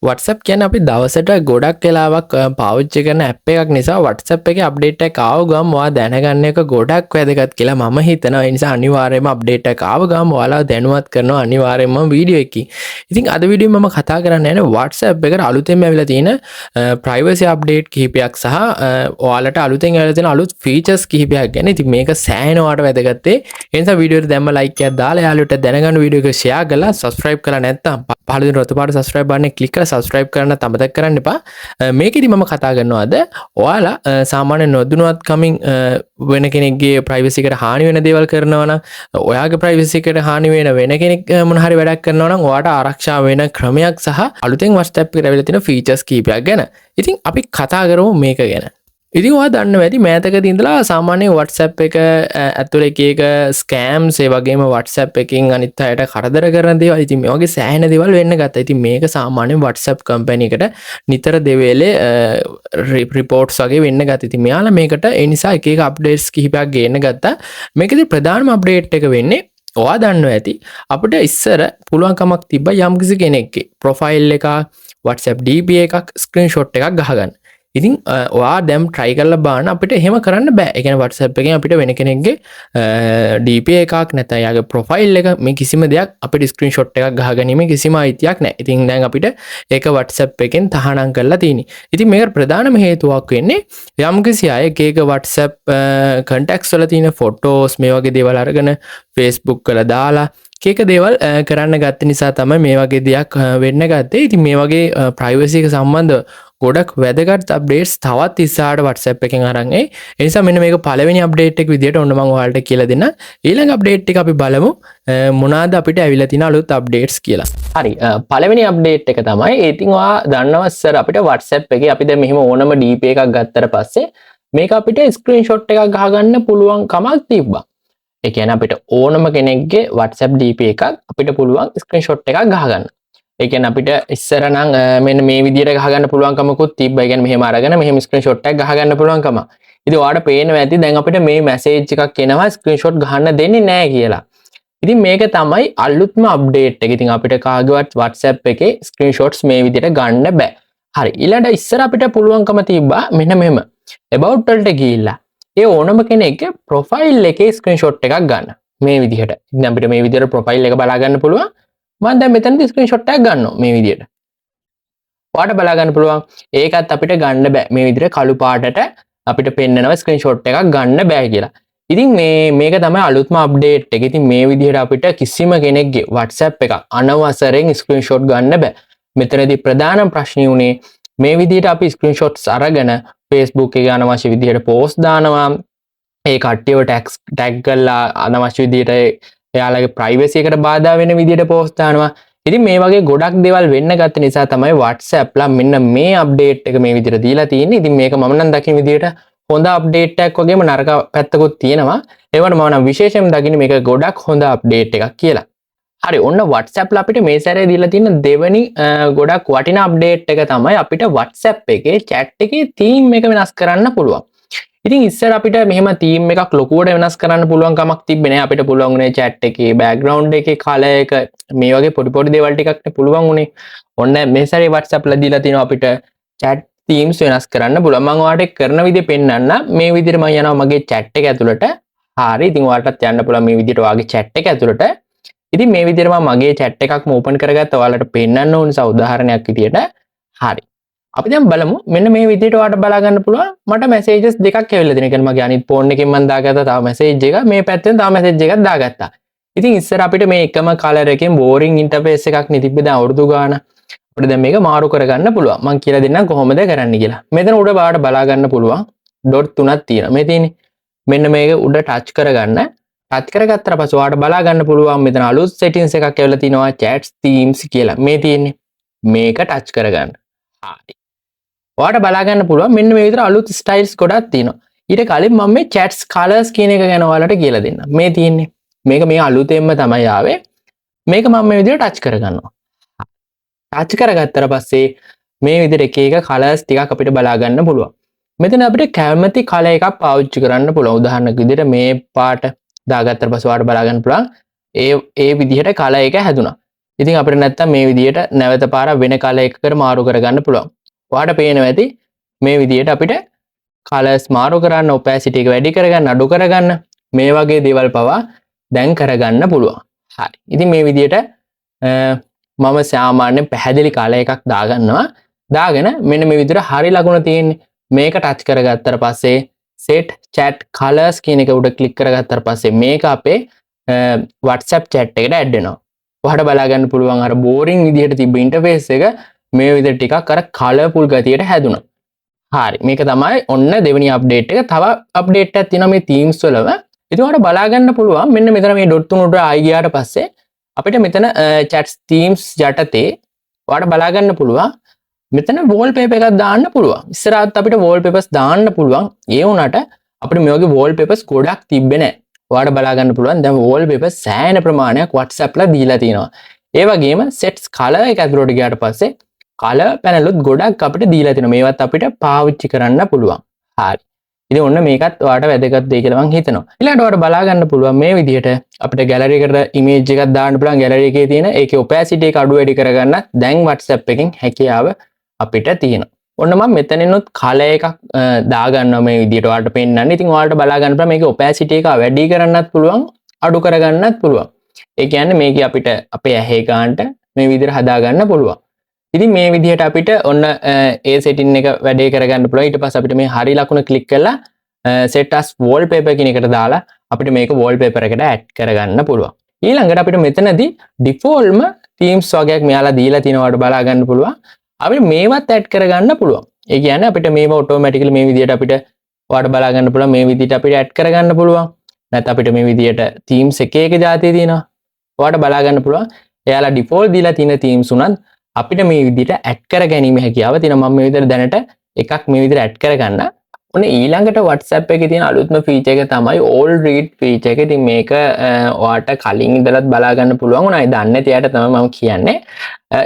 WhatsApp කියන්නේ අපි දවසට ගොඩක් වෙලාවක් පාවිච්චි කරන ඇප් එකක් නිසා WhatsApp එකේ අප්ඩේට් එක ආව ගමන් ඔයා දැනගන්න එක ගොඩක් වැදගත් කියලා මම හිතනවා. ඒ නිසා අනිවාර්යයෙන්ම අප්ඩේට් එක ආව ගමන් ඔයාලා දැනුවත් කරනවා අනිවාර්යයෙන්ම වීඩියෝ එකකින්. ඉතින් අද වීඩියෝ මම කතා කරන්න යන්නේ WhatsApp එකට අලුතෙන්ම ඇවිල්ලා තියෙන ප්‍රයිවසි අප්ඩේට් කිහිපයක් සහ ඔයාලට අලුතෙන් ඇවිල්ලා තියෙන අලුත් ෆීචර්ස් කිහිපයක් ගැන. ඉතින් මේක සෑහෙන ඔයාලට වැදගත්. ඒ නිසා වීඩියෝ එකට දැම්ම ලයික් එකක් දාලා යාළුවට දැනගන්න වීඩියෝ එක ෂෙයා කරලා subscribe කරලා නැත්නම් පහළ දෙන රතු පාට subscribe button එක click කරලා subscribe කරන්න අමතක කරන්න එපා. මේකෙදි මම කතා කරනවා අද ඔයාලා සාමාන්‍ය නොදැනුවත්කමින් වෙන කෙනෙක්ගේ privacy එකට හානි වෙන දේවල් කරනවා නම් ඔයාගේ privacy එකට හානි වෙන කෙනෙක් මොන හරි වැඩක් කරනවා නම් ඔයාට ආරක්ෂා වෙන ක්‍රමයක් සහ අලුතෙන් WhatsApp එකට ඇවිල්ලා තියෙන features කීපයක් ගැන. ඉතින් අපි කතා කරමු මේක ගැන. ඉතින් ඔයා දන්නවා ඇති මෑතකදී ඉඳලා සාමාන්‍ය WhatsApp එක ඇතුලේ එක ස්කෑම්ස් ඒ වගේම WhatsApp එකකින් අනිත් අයට කරදර කරන දේවල් ඉතින් මේ වගේ සෑහෙන දේවල් වෙන්න ගත්තා. ඉතින් මේක සාමාන්‍යයෙන් WhatsApp කම්පැනි එකට නිතර දෙවේලේ රිපෝට්ස් වගේ වෙන්න ගත්තා. ඉතින් මෙයාලා මේකට ඒ නිසා එක අප්ඩේට්ස් කිහිපයක් ගේන්න ගත්තා. මේකේ ප්‍රධානම අප්ඩේට් එක වෙන්නේ ඔයා දන්නවා ඇති අපිට ඉස්සර පුළුවන්කමක් තිබ්බා යම්කිසි කෙනෙක්ගේ ප්‍රොෆයිල් එකක් WhatsApp DP එකක් ස්ක්‍රීන්ෂොට් එකක් ගහගන්න. ඉතින් ඔයා දැම් ට්‍රයි කරලා බලන්න අපිට එහෙම කරන්න බෑ. ඒ කියන්නේ WhatsApp එකෙන් අපිට වෙන කෙනෙක්ගේ DP එකක් නැත්නම් යාගේ ප්‍රොෆයිල් එක මේ කිසිම දෙයක් අපිට ස්ක්‍රීන්ෂොට් එකක් ගහගැනීමේ කිසිම අයිතියක් නැහැ. ඉතින් දැන් අපිට ඒක WhatsApp එකෙන් තහනම් කරලා තියෙන්නේ. ඉතින් මේකට ප්‍රධානම හේතුවක් වෙන්නේ යම්කිසි අය එක WhatsApp contacts වල තියෙන ෆොටෝස් මේ වගේ දේවල් අරගෙන Facebook වල දාලා එක දේවල් කරන්න ගත්ත නිසා තමයි මේ වගේ දෙයක් වෙන්න ගත්තේ. ඉතින් මේ වගේ privacy එක සම්බන්ධ ගොඩක් වැදගත් අප්ඩේට්ස් තවත් ඉස්සරහට WhatsApp එකෙන් අරන් එයි. ඒ නිසා මෙන්න මේක පළවෙනි අප්ඩේට් එක විදියට ඔන්න මම ඔයාලට කියලා දෙන්න. ඊළඟ අප්ඩේට් එක අපි බලමු මොනවාද අපිට ඇවිල්ලා තියෙන අලුත් අප්ඩේට්ස් කියලා. හරි පළවෙනි අප්ඩේට් එක තමයි ඉතින් ඔයා දන්නවා සර් අපිට WhatsApp එකේ අපි දැන් මෙහෙම ඕනම DP එකක් ගත්තට පස්සේ මේක අපිට ස්ක්‍රීන්ෂොට් එකක් ගහගන්න පුළුවන් කමක් තිබ්බා. ඒ කියන්නේ අපිට ඕනම කෙනෙක්ගේ WhatsApp DP එකක් අපිට පුළුවන් ස්ක්‍රීන්ෂොට් එකක් ගහගන්න. ඒ කියන්නේ අපිට ඉස්සර නම් මෙන්න මේ විදියට ගහගන්න පුළුවන්කමකුත් තිබ්බා. ඒ කියන්නේ මෙහෙම අරගෙන මෙහෙම ස්ක්‍රීන්ෂොට් එකක් ගහගන්න පුළුවන්කම. ඉතින් ඔයාලට පේනවා ඇති දැන් අපිට මේ මැසේජ් එකක් එනවා ස්ක්‍රීන්ෂොට් ගහන්න දෙන්නේ නැහැ කියලා. ඉතින් මේක තමයි අලුත්ම අප්ඩේට් එක. ඉතින් අපිට කාගේවත් WhatsApp එකේ ස්ක්‍රීන්ෂොට්ස් මේ විදියට ගන්න බෑ. හරි ඊළඟට ඉස්සර අපිට පුළුවන්කම තිබ්බා මෙන්න මෙහෙම about වලට ගිහිල්ලා ඒ ඕනම කෙනෙක්ගේ ප්‍රොෆයිල් එකේ ස්ක්‍රීන්ෂොට් එකක් ගන්න. මේ විදිහට. ඉතින් අපිට මේ විදිහට ප්‍රොෆයිල් එක බලා ගන්න පුළුවන්. මම දැන් මෙතනදී ස්ක්‍රීන්ෂොට් එකක් ගන්නවා මේ විදිහට. ඔයාලට බලා ගන්න පුළුවන්. ඒකත් අපිට ගන්න බෑ. මේ විදිහට කළු පාටට අපිට පෙන්නනවා ස්ක්‍රීන්ෂොට් එකක් ගන්න බෑ කියලා. ඉතින් මේක තමයි අලුත්ම අප්ඩේට් එක. ඉතින් මේ විදිහට අපිට කිසිම කෙනෙක්ගේ WhatsApp එක අනවසරයෙන් ස්ක්‍රීන්ෂොට් ගන්න බෑ. මෙතනදී ප්‍රධාන ප්‍රශ්නේ උනේ මේ විදිහට අපි ස්ක්‍රීන්ෂොට්ස් අරගෙන Facebook එකේ අනවශ්‍ය විදිහට පෝස්ට් දානවා. ඒ කට්ටියව ටැග් කරලා අනවශ්‍ය විදිහට එයාලගේ ප්‍රයිවසි එකට බාධා වෙන විදිහට පෝස්ට් දානවා. ඉතින් මේ වගේ ගොඩක් දේවල් වෙන්න ගත්ත නිසා තමයි WhatsApp ලා මෙන්න මේ අප්ඩේට් එක මේ විදිහට දීලා තියෙන්නේ. ඉතින් මේක මම නම් දකින විදිහට හොඳ අප්ඩේට් එකක් වගේම නරක පැත්තකුත් තියෙනවා. ඒවට මම නම් විශේෂයෙන් දකින්නේ මේක ගොඩක් හොඳ අප්ඩේට් එකක් කියලා. හරි ඔන්න WhatsApp ලා අපිට මේ සැරේ දීලා තියෙන දෙවෙනි ගොඩක් වටිනා අප්ඩේට් එක තමයි අපිට WhatsApp එකේ chat එකේ theme එක වෙනස් කරන්න පුළුවන්. ඉතින් ඉස්සර අපිට මෙහෙම theme එකක් ලොකුවට වෙනස් කරන්න පුළුවන් කමක් තිබ්බේ නෑ. අපිට පුළුවන් උනේ chat එකේ background එකේ color එක මේ වගේ පොඩි දේවල් ටිකක් නේ පුළුවන් උනේ. ඔන්න මේ සැරේ WhatsApp ලා දීලා තිනවා අපිට chat themes වෙනස් කරන්න පුළුවන්. මම ඔයාලට කරන විදිහ පෙන්නන්න. මේ විදිහට මම යනවා මගේ chat එක ඇතුළට. හරි ඉතින් ඔයාලටත් යන්න පුළුවන් මේ විදිහට ඔයාගේ chat එක ඇතුළට. ඉතින් මේ විදිහට මම මගේ chat එකක්ම open කරගත්තා. ඔයාලට පෙන්නන්න ඕන නිසා උදාහරණයක් විදිහට. හරි. අපි දැන් බලමු මෙන්න මේ විදිහට ඔයාලට බලා ගන්න පුළුවන් මට මැසේජස් දෙකක් ඇවිල්ලා තියෙනවා. ඒ කියන්නේ මගේ අනිත් ෆෝන් එකෙන් මම දාගත්තා තව මැසේජ් එක මේ පැත්තෙන් තව මැසේජ් එකක් දාගත්තා. ඉතින් ඉස්සර අපිට මේ එකම කලර් එකෙන් බෝරින් ඉන්ටර්ෆේස් එකක් නේ තිබ්බේ. දැන් අවුරුදු ගාන අපිට දැන් මේක මාරු කරගන්න පුළුවන්. මම කියලා දෙන්නම් කොහොමද කරන්න කියලා. මෙතන උඩ ඔයාලට බලා ගන්න පුළුවන් ඩොට් තුනක් තියෙනවා. මේ තියෙන්නේ මෙන්න මේක උඩ ටච් කරගන්න. ටච් කරගත්තට පස්සේ ඔයාලට බලා ගන්න පුළුවන් මෙතන අලුත් settings එකක් ඇවිල්ලා තිනවා chats themes කියලා. මේ තියෙන්නේ මේක ටච් කරගන්න. හරි ඔයාලට බලා ගන්න පුළුවන් මෙන්න මේ විතර අලුත් ස්ටයිල්ස් ගොඩක් තියෙනවා. ඊට කලින් මම මේ chats colors කියන එක ගැන ඔයාලට කියලා දෙන්නම්. මේ තියෙන්නේ මේක මේ අලුතෙන්ම තමයි ආවේ. මේක මම මේ විදිහට ටච් කරගන්නවා. ටච් කරගත්තට පස්සේ මේ විදිහට එක colors ටිකක් අපිට බලා ගන්න පුළුවන්. මෙතන අපිට කැමති color එකක් පාවිච්චි කරන්න පුළුවන්. උදාහරණයක් විදිහට මේ පාට දාගත්තට පස්සේ ඔයාලට බලා ගන්න පුළුවන් ඒ විදිහට color එක හැදුනා. ඉතින් අපිට නැත්තම් මේ විදිහට නැවත පාරක් වෙන කලර් එකකට මාරු කරගන්න පුළුවන්. ඔයාලට පේනවා ඇති මේ විදිහට අපිට කලර්ස් මාරු කරන්න, opacity එක වැඩි කරගන්න, අඩු කරගන්න මේ වගේ දේවල් පවා දැන් කරගන්න පුළුවන්. හරි. ඉතින් මේ විදිහට මම සාමාන්‍යයෙන් පැහැදිලි කලර් එකක් දාගන්නවා. දාගෙන මෙන්න මේ විදිහට හරි ලකුණ තියෙන්නේ. මේක ටච් කරගත්තට පස්සේ set chat colors කියන එක උඩ ක්ලික් කරගත්තට පස්සේ මේක අපේ WhatsApp chat එකට ඇඩ් වෙනවා. ඔයාලට බලා ගන්න පුළුවන් අර බෝරින් විදිහට තිබ්බ ඉන්ටර්ෆේස් එක මේ විදිහට ටිකක් අර කලර්ෆුල් ගතියට හැදුණා. හරි. මේක තමයි ඔන්න දෙවෙනි අප්ඩේට් එක. තව අප්ඩේට් එකක් තියෙනවා මේ Teams වලම. ඉතින් ඔයාලට බලා ගන්න පුළුවන් මෙන්න මෙතන මේ ඩොට් තුන උඩ ආයි ගියාට පස්සේ අපිට මෙතන chats Teams යටතේ ඔයාලට බලා ගන්න පුළුවන් මෙතන wallpaper එකක් දාන්න පුළුවන්. ඉස්සරහත් අපිට wallpapers දාන්න පුළුවන්. ඒ වුණාට අපිට මේ වගේ wallpapers ගොඩක් තිබ්බේ නැහැ. ඔයාලට බලා ගන්න පුළුවන් දැන් wallpapers සෑහෙන ප්‍රමාණයක් WhatsApp ලා දීලා තිනවා. ඒ වගේම sets color එක ඇතුළට ගියාට පස්සේ color panel උත් ගොඩක් අපිට දීලා තිනවා. මේවත් අපිට පාවිච්චි කරන්න පුළුවන්. හරි. ඉතින් ඔන්න මේකත් ඔයාලට වැදගත් දෙයක් කියලා මම හිතනවා. ඊළඟට ඔයාලට බලා ගන්න පුළුවන් මේ විදිහට අපිට gallery එකට image එකක් දාන්න පුළුවන්. gallery එකේ තියෙන ඒකේ opacity එක අඩු වැඩි කරගන්න දැන් WhatsApp එකෙන් හැකියාව අපිට තියෙනවා. ඔන්න මම මෙතනිනුත් color එකක් දාගන්නවා මේ විදිහට ඔයාලට පෙන්නන්න. ඉතින් ඔයාලට බලා ගන්න පුළුවන් මේකේ opacity එක වැඩි කරන්නත් පුළුවන්, අඩු කරගන්නත් පුළුවන්. ඒ කියන්නේ මේකේ අපිට අපේ ඇහි ගන්නට මේ විදිහට හදා ගන්න පුළුවන්. ඉතින් මේ විදිහට අපිට ඔන්න ඒ setting එක වැඩේ කරගන්න පුළුවන්. ඊට පස්සේ අපිට මේ හරි ලකුණ ක්ලික් කරලා set as wallpaper කියන එකට දාලා අපිට මේක wallpaper එකට add කරගන්න පුළුවන්. ඊළඟට අපිට මෙතනදී defaultම themes වගේක් මෙයාලා දීලා තිනවට බලා ගන්න පුළුවන්. අපිට මේවත් add කරගන්න පුළුවන්. ඒ කියන්නේ අපිට මේව automatically මේ විදිහට අපිට ඔයාලට බලා ගන්න පුළුවන් මේ විදිහට අපිට add කරගන්න පුළුවන්. නැත්නම් අපිට මේ විදිහට themes එක જાතිය තියෙනවා. ඔයාලට බලා ගන්න පුළුවන්. එයාලා default දීලා තියෙන themes උනත් අපිට මේ විදිහට add කර ගැනීම හැකියාව තියෙනවා. මම මේ විදිහට දැනට එකක් මේ විදිහට add කරගන්න. ඔන්න ඊළඟට WhatsApp එකේ තියෙන අලුත්ම feature එක තමයි all read feature එක. ඉතින් මේක ඔයාලට කලින් ඉඳලත් බලා ගන්න පුළුවන් උනායි. දන්නේ නැති අයට තමයි මම කියන්නේ.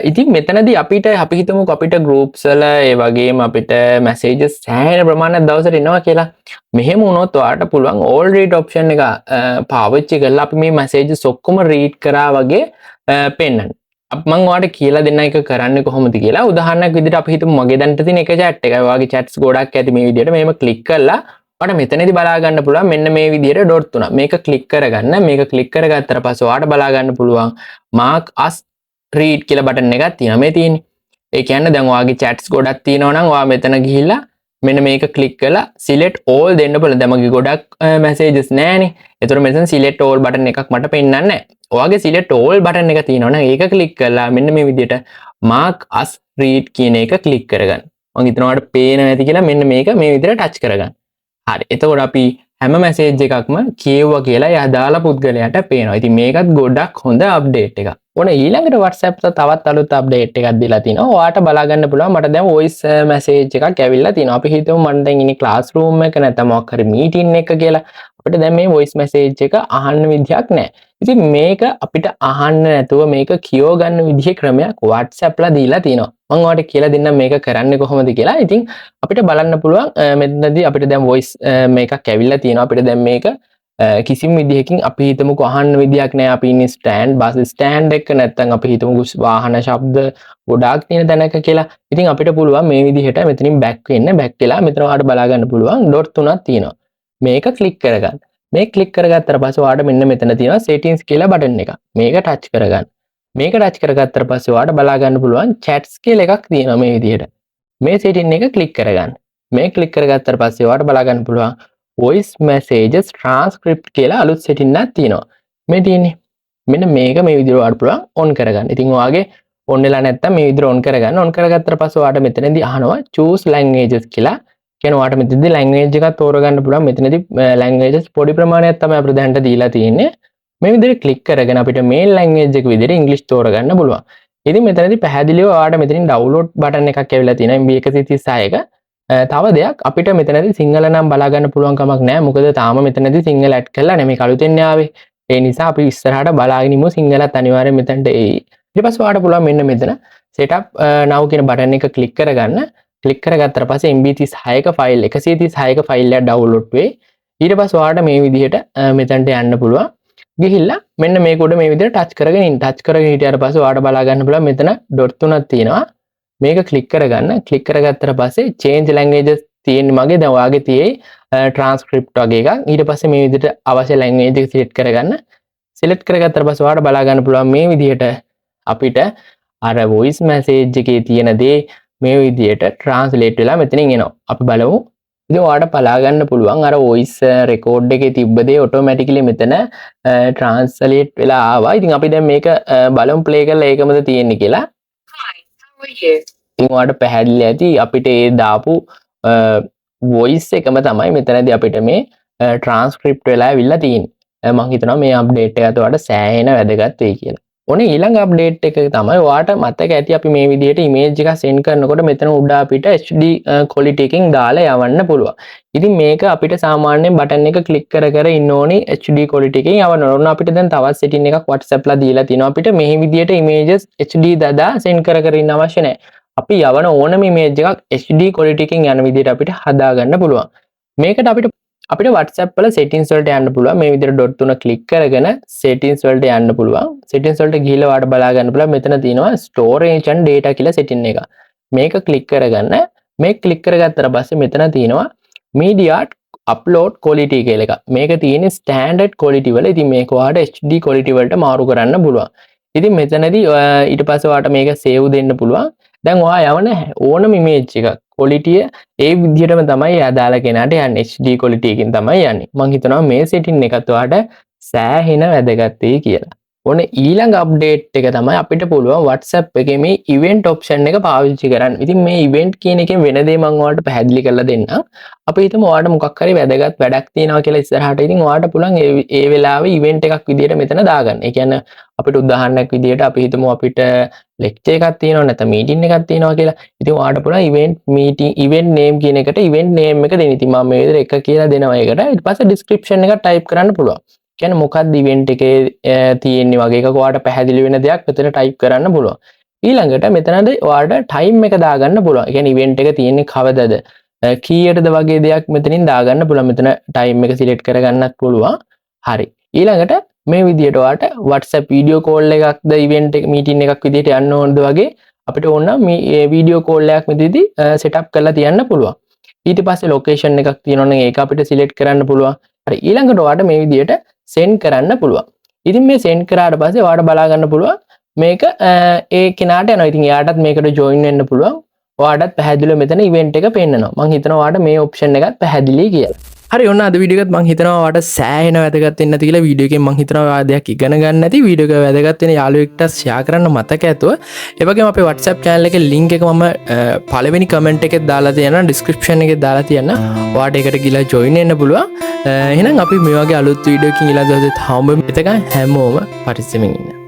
ඉතින් මෙතනදී අපිට අපි හිතමුකෝ අපිට groups වල ඒ වගේම අපිට messages සෑහෙන ප්‍රමාණයක් දවසට එනවා කියලා. මෙහෙම වුණොත් ඔයාලට පුළුවන් all read option එක පාවිච්චි කරලා අපි මේ messages ඔක්කොම read කරා වගේ පෙන්වන්න. මම ඔයාලට කියලා දෙන්න එක කරන්නේ කොහොමද කියලා. උදාහරණයක් විදිහට අපි හිතමු මගේ දැනට තියෙන එක chat එකයි. ඔයාගේ chats ගොඩක් ඇති මේ විදිහට. මේක ක්ලික් කරලා ඔයාලට මෙතනදී බලා ගන්න පුළුවන් මෙන්න මේ විදිහට ඩොට් තුනක්. මේක ක්ලික් කරගන්න. මේක ක්ලික් කරගත්තට පස්සේ ඔයාලට බලා ගන්න පුළුවන් mark as read කියලා බටන් එකක් තියෙනවා. මේ තියෙන්නේ. ඒ කියන්නේ දැන් ඔයාගේ chats ගොඩක් තියෙනවා නම් ඔයා මෙතන ගිහිල්ලා මෙන්න මේක ක්ලික් කරලා select all දෙන්න බලන්න. දැන් මගේ ගොඩක් messages නැහැනේ. ඒතර මෙතන select all බටන් එකක් මට පෙන්නන්නේ නැහැ. ඔයාගේ select all බටන් එක තියෙනවා නම් ඒක ක්ලික් කරලා මෙන්න මේ විදිහට mark as read කියන එක ක්ලික් කරගන්න. මම හිතනවා ඔයාලට පේනවා ඇති කියලා මෙන්න මේක මේ විදිහට ටච් කරගන්න. හරි. එතකොට අපි හැම මැසේජ් එකක්ම කියවුවා කියලා එයා දාලා පුද්ගලයාට පේනවා. ඉතින් මේකත් ගොඩක් හොඳ අප්ඩේට් එකක්. ඕන ඊළඟට WhatsApp තවත් අලුත් අප්ඩේට් එකක් දීලා තිනවා. ඔයාට බලා ගන්න පුළුවන් මට දැන් voice message එකක් ඇවිල්ලා තිනවා. අපි හිතමු මම දැන් ඉන්නේ classroom එක නැත්නම් මොකක් හරි meeting එක කියලා. අපිට දැන් මේ voice message එක අහන්න විදිහක් නැහැ. ඉතින් මේක අපිට අහන්න නැතුව මේක කියව ගන්න විදිහේ ක්‍රමයක් WhatsApp ලා දීලා තිනවා. මම ඔයාලට කියලා දෙන්නම් මේක කරන්නේ කොහොමද කියලා. ඉතින් අපිට බලන්න පුළුවන් මෙතනදී අපිට දැන් voice මේකක් ඇවිල්ලා තියෙනවා. අපිට දැන් මේක කිසිම විදිහකින් අපි හිතමුකෝ අහන්න විදියක් නැහැ. අපි ඉන්නේ ස්ටෑන්ඩ් බස් ස්ටෑන්ඩ් එක නැත්නම් අපි හිතමුකෝ වාහන ශබ්ද ගොඩාක් තියෙන තැනක කියලා. ඉතින් අපිට පුළුවන් මේ විදිහට මෙතනින් බෑක් වෙන්න. බෑක් වෙලා මෙතන ඔයාලට බලා ගන්න පුළුවන් ඩොට් තුනක් තියෙනවා. මේක ක්ලික් කරගන්න. මේ ක්ලික් කරගත්තට පස්සේ ඔයාලට මෙන්න මෙතන තියෙනවා settings කියලා බටන් එකක්. මේක ටච් කරගන්න. මේක ටච් කරගත්තට පස්සේ ඔයාලට බලා ගන්න පුළුවන් chats කියලා එකක් තියෙනවා මේ විදිහට. මේ setting එක ක්ලික් කරගන්න. මේ ක්ලික් කරගත්තට පස්සේ ඔයාලට බලා ගන්න පුළුවන් voice messages transcript කියලා අලුත් setting එකක් තියෙනවා. මේ තියෙන්නේ. මෙන්න මේක මේ විදිහට ඔයාලට පුළුවන් on කරගන්න. ඉතින් ඔයාගේ on වෙලා නැත්තම් මේ විදිහට on කරගන්න. on කරගත්තට පස්සේ ඔයාලට මෙතනදී අහනවා choose languages කියලා. කියන ඔයාලට මෙතනදී language එකක් තෝරගන්න පුළුවන්. මෙතනදී languages පොඩි ප්‍රමාණයක් තමයි අපිට දැනට දීලා තියෙන්නේ. මේ විදිහට ක්ලික් කරගෙන අපිට main language එක විදිහට English තෝරගන්න පුළුවන්. ඉතින් මෙතනදී පැහැදිලිව ඔයාලට මෙතනින් download button එකක් ඇවිල්ලා තියෙනවා MB 136ක. තව දෙයක් අපිට මෙතනදී සිංහල නම් බලා ගන්න පුළුවන් කමක් නැහැ. මොකද තාම මෙතනදී සිංහල ඇඩ් කරලා නෙමෙයි කලුතෙන් ආවේ. ඒ නිසා අපි ඉස්සරහට බලාගෙන ඉමු සිංහලත් අනිවාර්යෙන් මෙතනට එයි. ඊට පස්සේ ඔයාලට පුළුවන් මෙන්න මෙතන setup now කියන බටන් එක ක්ලික් කරගන්න. ක්ලික් කරගත්තට පස්සේ MB 36ක ෆයිල් 136ක ෆයිල් එක ඩවුන්ලෝඩ් වෙයි. ඊට පස්සේ ඔයාලට මේ විදිහට මෙතනට යන්න පුළුවන්. ගිහිල්ලා මෙන්න මේක උඩ මේ විදිහට ටච් කරගෙන ඉන්න. ටච් කරගෙන හිටියට පස්සේ ඔයාලට බලා ගන්න පුළුවන් මෙතන ඩොට් තුනක් තියෙනවා. මේක ක්ලික් කරගන්න. ක්ලික් කරගත්තට පස්සේ change languages තියෙන්නේ මගේ. දැන් ඔයාගේ තියෙයි transcript වගේ එකක්. ඊට පස්සේ මේ විදිහට අවශ්‍ය language එක select කරගන්න. select කරගත්තට පස්සේ ඔයාලට බලා ගන්න පුළුවන් මේ විදිහට අපිට අර voice message එකේ තියෙන දේ මේ විදිහට translate වෙලා මෙතනින් එනවා. අපි බලමු. ඉතින් ඔයාලට බලා ගන්න පුළුවන් අර voice record එකේ තිබ්බ දේ automatically මෙතන translate වෙලා ආවා. ඉතින් අපි දැන් මේක බලමු play කරලා ඒකමද තියෙන්නේ කියලා. Hi, how are you? ඉතින් ඔයාලට පැහැදිලි ඇති අපිට ඒ දාපු voice එකම තමයි මෙතනදී අපිට මේ transcript වෙලා ඇවිල්ලා තියෙන්නේ. මම හිතනවා මේ අප්ඩේට් එකත් ඔයාලට සෑහෙන වැදගත් වෙයි කියලා. ඔනේ ඊළඟ අප්ඩේට් එක තමයි ඔයාලට මතක ඇති අපි මේ විදිහට ඉමේජ් එකක් send කරනකොට මෙතන උඩ අපිට HD quality එකකින් දාලා යවන්න පුළුවන්. ඉතින් මේක අපිට සාමාන්‍යයෙන් බටන් එක ක්ලික් කර කර ඉන්න ඕනි HD quality එකකින් යවන්න ඕන. අපිට දැන් තවත් setting එකක් WhatsApp ලා දීලා තිනවා අපිට මේ විදිහට images HD දදා send කර කර ඉන්න අවශ්‍ය නැහැ. අපි යවන ඕනම image එකක් HD quality එකකින් යන විදිහට අපිට හදා ගන්න පුළුවන්. මේකට අපිට WhatsApp වල settings වලට යන්න පුළුවන්. මේ විදිහට dot තුන click කරගෙන settings වලට යන්න පුළුවන්. settings වලට ගිහිල්ලා ඔයාලට බලා ගන්න පුළුවන් මෙතන තියෙනවා storage and data කියලා setting එක. මේක click කරගන්න. මේක click කරගත්තට පස්සේ මෙතන තියෙනවා media upload quality කියලා එක. මේක තියෙන්නේ standard quality වල. ඉතින් මේක ඔයාලට HD quality වලට මාරු කරන්න පුළුවන්. ඉතින් මෙතනදී ඊට පස්සේ ඔයාලට මේක save දෙන්න පුළුවන්. දැන් ඔයා යවන ඕනම image එකක් quality ඒ විදිහටම තමයි අදාළ කෙනාට යන්නේ HD quality එකකින් තමයි යන්නේ. මම හිතනවා මේ setting එකත් ඔයාලට සෑහෙන වැදගත් වෙයි කියලා. ඕනේ ඊළඟ අප්ඩේට් එක තමයි අපිට පුළුවන් WhatsApp එකේ මේ event option එක පාවිච්චි කරන්න. ඉතින් මේ event කියන එකෙන් වෙන දේ මම ඔයාලට පැහැදිලි කරලා දෙන්නම්. අපි හිතමු ඔයාලට මොකක් හරි වැදගත් වැඩක් තියෙනවා කියලා ඉස්සරහට. ඉතින් ඔයාලට පුළුවන් ඒ වෙලාවේ event එකක් විදිහට මෙතන දාගන්න. ඒ කියන්නේ අපිට උදාහරණයක් විදිහට අපි හිතමු අපිට lecture එකක් තියෙනවා නැත්නම් meeting එකක් තියෙනවා කියලා. ඉතින් ඔයාලට පුළුවන් event name කියන එකට event name එක දෙන්න. ඉතින් මම මේ විදිහට එක කියලා දෙනවා ඒකට. ඊට පස්සේ description එක type කරන්න පුළුවන්. කියන්නේ මොකක්ද event එකේ තියෙන්නේ වගේ එකක ඔයාලට පැහැදිලි වෙන දෙයක් මෙතන type කරන්න පුළුවන්. ඊළඟට මෙතනදී ඔයාලට time එක දාගන්න පුළුවන්. ඒ කියන්නේ event එක තියෙන්නේ කවදද? කීයටද වගේ දෙයක් මෙතනින් දාගන්න පුළුවන්. මෙතන time එක select කරගන්නත් පුළුවන්. හරි. ඊළඟට මේ විදිහට ඔයාලට WhatsApp video call එකක්ද event එක meeting එකක් විදිහට යන්න ඕනද වගේ අපිට ඕන මේ video call එකක් මෙතනදී setup කරලා තියන්න පුළුවන්. ඊට පස්සේ location එකක් තියෙනවනම් ඒක අපිට select කරන්න පුළුවන්. හරි. ඊළඟට ඔයාලට මේ විදිහට send කරන්න පුළුවන්. ඉතින් මේ send කරාට පස්සේ ඔයාලට බලා ගන්න පුළුවන් මේක ඒ කෙනාට යනවා. ඉතින් එයාටත් මේකට join වෙන්න පුළුවන්. ඔයාලටත් පැහැදිලිව මෙතන event එක පෙන්නනවා. මම හිතනවා ඔයාලට මේ option එකත් පැහැදිලි කියලා. හරි ඔන්න අද වීඩියෝ එකත් මම හිතනවා ඔයාලට සෑහෙන වැදගත් වෙන්න ඇති කියලා. වීඩියෝ එකෙන් මම හිතනවා ඔයා දෙයක් ඉගෙන ගන්න ඇති. වීඩියෝ එක වැදගත් වෙන යාළුවෙක්ට share කරන්න මතක ඇතුව. ඒ වගේම අපේ WhatsApp channel එකේ link එක මම පළවෙනි comment එකේ දාලා තියෙනවා, description එකේ දාලා තියෙනවා. ඔයාලට ඒකට ගිහලා join වෙන්න පුළුවන්. එහෙනම් අපි මේ වගේ අලුත් වීඩියෝ එකකින් ඊළඟ දවසේ හම්බෙමු. එතකන් හැමෝම පරිස්සමින් ඉන්න.